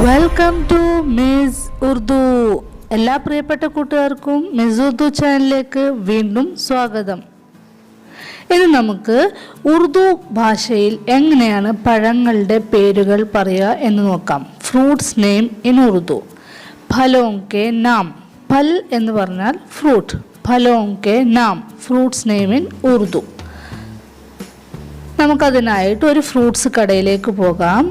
Welcome to miss Urdu. എല്ലാ പ്രിയപ്പെട്ട കൂട്ടുകാർക്കും മിസ് ഉർദു ചാനലിലേക്ക് വീണ്ടും സ്വാഗതം. ഇനി നമുക്ക് ഉറുദു ഭാഷയിൽ എങ്ങനെയാണ് പഴങ്ങളുടെ പേരുകൾ പറയുക എന്ന് നോക്കാം. Fruits name in Urdu. ഫലോं के नाम. ഫൽ എന്ന് പറഞ്ഞാൽ ഫ്രൂട്ട്. ഫലോं के नाम ഫ്രൂട്ട്സ് നെയിം ഇൻ ഉറുദു. നമുക്കതിനായിട്ട് ഒരു ഫ്രൂട്ട്സ് കടയിലേക്ക് പോകാം.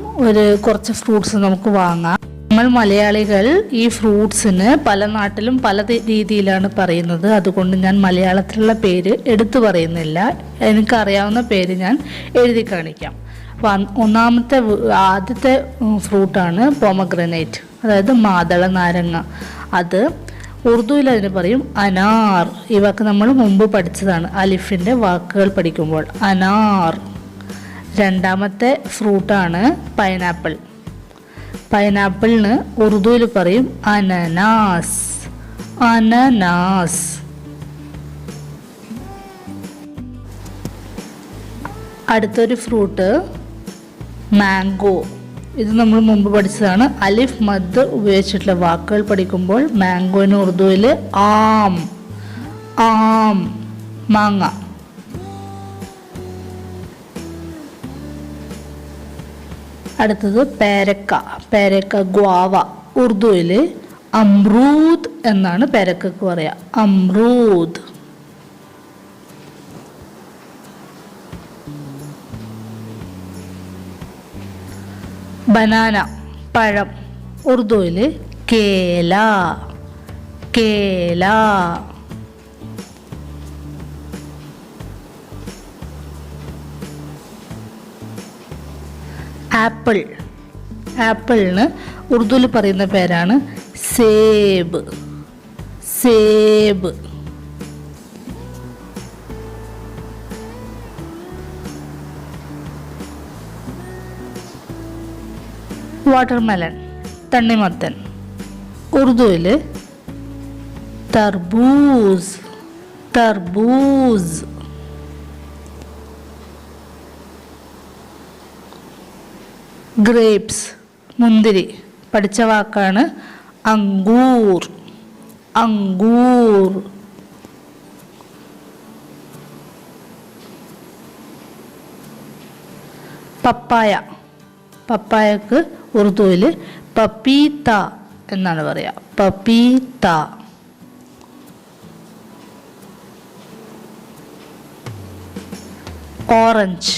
കുറച്ച് ഫ്രൂട്ട്സ് നമുക്ക് വാങ്ങാം. നമ്മൾ മലയാളികൾ ഈ ഫ്രൂട്ട്സിന് പല നാട്ടിലും പല രീതിയിലാണ് പറയുന്നത്. അതുകൊണ്ട് ഞാൻ മലയാളത്തിലുള്ള പേര് എടുത്തു പറയുന്നില്ല. എനിക്കറിയാവുന്ന പേര് ഞാൻ എഴുതി കാണിക്കാം. ആദ്യത്തെ ഫ്രൂട്ടാണ് പോമഗ്രനേറ്റ്, അതായത് മാതള നാരങ്ങ. അത് ഉറുദുവിൽ അതിന് പറയും അനാർ. ഇവക്ക് നമ്മൾ മുമ്പ് പഠിച്ചതാണ് അലിഫിൻ്റെ വാക്കുകൾ പഠിക്കുമ്പോൾ. അനാർ. രണ്ടാമത്തെ ഫ്രൂട്ടാണ് പൈനാപ്പിൾ. പൈനാപ്പിളിന് ഉറുദുവിൽ പറയും അനനാസ്. അനനാസ്. അടുത്തൊരു ഫ്രൂട്ട് മാംഗോ. ഇത് നമ്മൾ മുമ്പ് പഠിച്ചതാണ്. അലിഫ് മദ് ഉപയോഗിച്ചിട്ടുള്ള വാക്കുകൾ പഠിക്കുമ്പോൾ മാംഗോന് ഉറുദുവിൽ ആം. ആം, മാങ്ങ. അടുത്തത് പേരക്ക. പേരക്ക ഗ്വാവ. ഉറുദുവിൽ അമ്രൂദ് എന്നാണ് പേരക്കക്ക് പറയാ. അമ്രൂദ്. ബനാന, പഴം. ഉറുദുവിൽ കേല. കേല. ആപ്പിൾ. ആപ്പിളിന് ഉറുദുവിൽ പറയുന്ന പേരാണ് സേബ്. സേബ്. വാട്ടർമെലൺ, തണ്ണിമത്തൻ. ഉറുദുവിൽ തർബൂസ്. തർബൂസ്. ഗ്രേപ്സ്, മുന്തിരി. പഠിച്ച വാക്കാണ് അങ്കൂർ. അങ്കൂർ. പപ്പായ. പപ്പായക്ക് ഉറുദുവിൽ പപ്പീത്ത എന്നാണ് പറയുക. പപ്പീത്ത. ഓറഞ്ച്.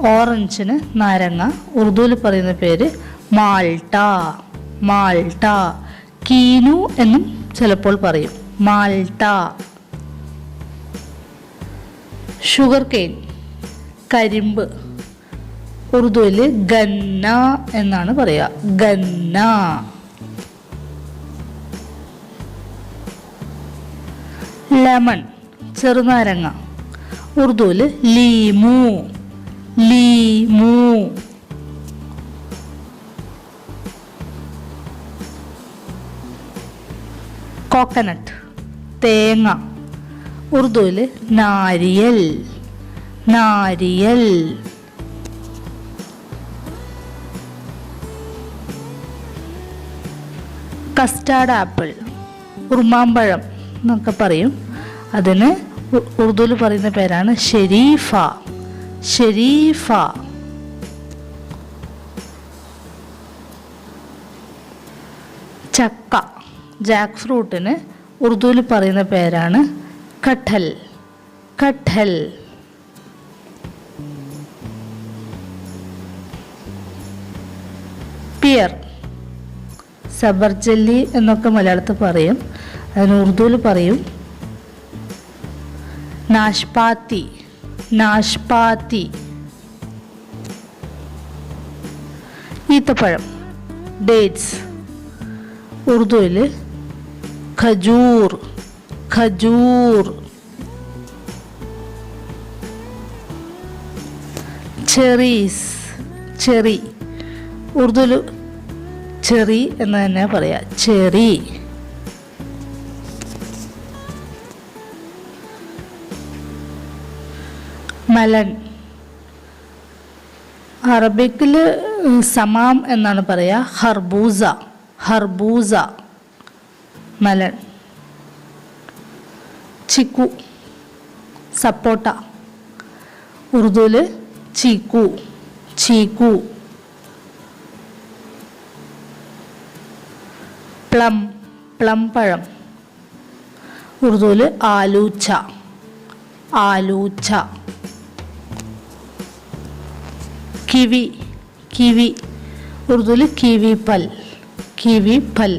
ഓറഞ്ചിന് നാരങ്ങ. ഉറുദുവിൽ പറയുന്ന പേര് മാൾട്ട. മാൾട്ട. കീനു എന്നും ചിലപ്പോൾ പറയും. മാൾട്ട. ഷുഗർ കെയിൻ, കരിമ്പ്. ഉറുദുവിൽ ഗന്ന എന്നാണ് പറയുക. ഗന്ന. ലെമൺ, ചെറുനാരങ്ങ. ഉറുദുവിൽ ലീമു. ലീമു. കോക്കനട്ട്, തേങ്ങ. ഉറുദുവിൽ നാരിയൽ. നാരിയൽ. കസ്റ്റാർഡ് ആപ്പിൾ, ഉറുമാമ്പഴം എന്നൊക്കെ പറയും. അതിന് ഉറുദുവിൽ പറയുന്ന പേരാണ് ഷെരീഫ. ഷെരീഫ. ചക്ക. ജാക്ക് ഫ്രൂട്ടിന് ഉറുദുവിൽ പറയുന്ന പേരാണ് കഠൽ. കഠൽ. പിയർ, സബർജല്ലി എന്നൊക്കെ മലയാളത്തിൽ പറയും. അതിന് ഉറുദുവിൽ പറയും നാഷ്പാത്തി. നാഷ്പാത്തി. ഈത്തപ്പഴം, ഡേറ്റ്സ്. ഉറുദുവിൽ ഖജൂർ. ഖജൂർ. Cherries, cherry. ഉറുദുവിൽ ചെറി എന്ന് തന്നെ പറയാം. ചെറി. മെലൺ. അറബിക്കിൽ സമാം എന്നാണ് പറയുക. ഹർബൂസ, ഹർബൂസ മെലൺ. ചിക്കു സപ്പോട്ട, ഉറുദുവിൽ ചീക്കു, ചീക്കു. പ്ലം, പ്ലം പഴം, ഉറുദുവിൽ ആലൂച്ച, ആലൂച്ച. കിവി, കിവി, ഉറുദുവിൽ കിവി പൽ, കിവി പൽ.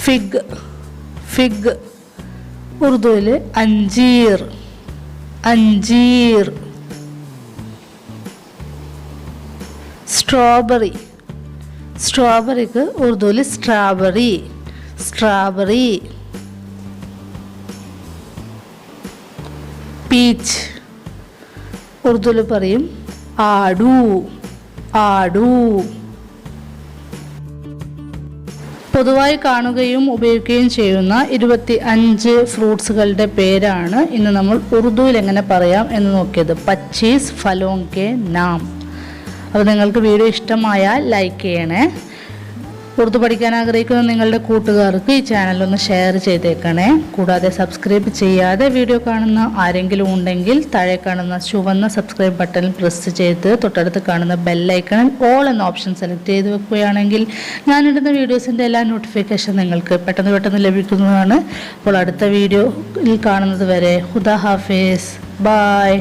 ഫിഗ്, ഫിഗ്, ഉറുദുവിൽ അഞ്ചീർ, അഞ്ചീർ. സ്ട്രോബെറി, സ്ട്രോബെറിക്ക് ഉറുദുവിൽ സ്ട്രോബെറി, സ്ട്രോബെറി. പീച്ച്, ഉറുദുവിൽ പറയും ആഡു, ആഡു. പൊതുവായി കാണുകയും ഉപയോഗിക്കുകയും ചെയ്യുന്ന 25 ഫ്രൂട്ട്സുകളുടെ പേരാണ് ഇന്ന് നമ്മൾ ഉറുദുവിൽ എങ്ങനെ പറയാം എന്ന് നോക്കിയത്. 25 ഫലോം കെ നാം. അപ്പോൾ നിങ്ങൾക്ക് വീഡിയോ ഇഷ്ടമായാൽ ലൈക്ക് ചെയ്യണേ. ഉറുദു പഠിക്കാൻ ആഗ്രഹിക്കുന്ന നിങ്ങളുടെ കൂട്ടുകാർക്ക് ഈ ചാനലൊന്ന് ഷെയർ ചെയ്തേക്കണേ. കൂടാതെ സബ്സ്ക്രൈബ് ചെയ്യാതെ വീഡിയോ കാണുന്ന ആരെങ്കിലും ഉണ്ടെങ്കിൽ താഴെ കാണുന്ന ചുവന്ന സബ്സ്ക്രൈബ് ബട്ടൺ പ്രസ് ചെയ്ത് തൊട്ടടുത്ത് കാണുന്ന ബെല്ലൈക്കണിൽ ഓൾ എന്ന ഓപ്ഷൻ സെലക്ട് ചെയ്ത് വെക്കുകയാണെങ്കിൽ ഞാനിടുന്ന വീഡിയോസിൻ്റെ എല്ലാ നോട്ടിഫിക്കേഷൻ നിങ്ങൾക്ക് പെട്ടെന്ന് ലഭിക്കുന്നതാണ്. അപ്പോൾ അടുത്ത വീഡിയോയിൽ കാണുന്നത് വരെ ഖുദാ ഹാഫിസ്, ബായ്.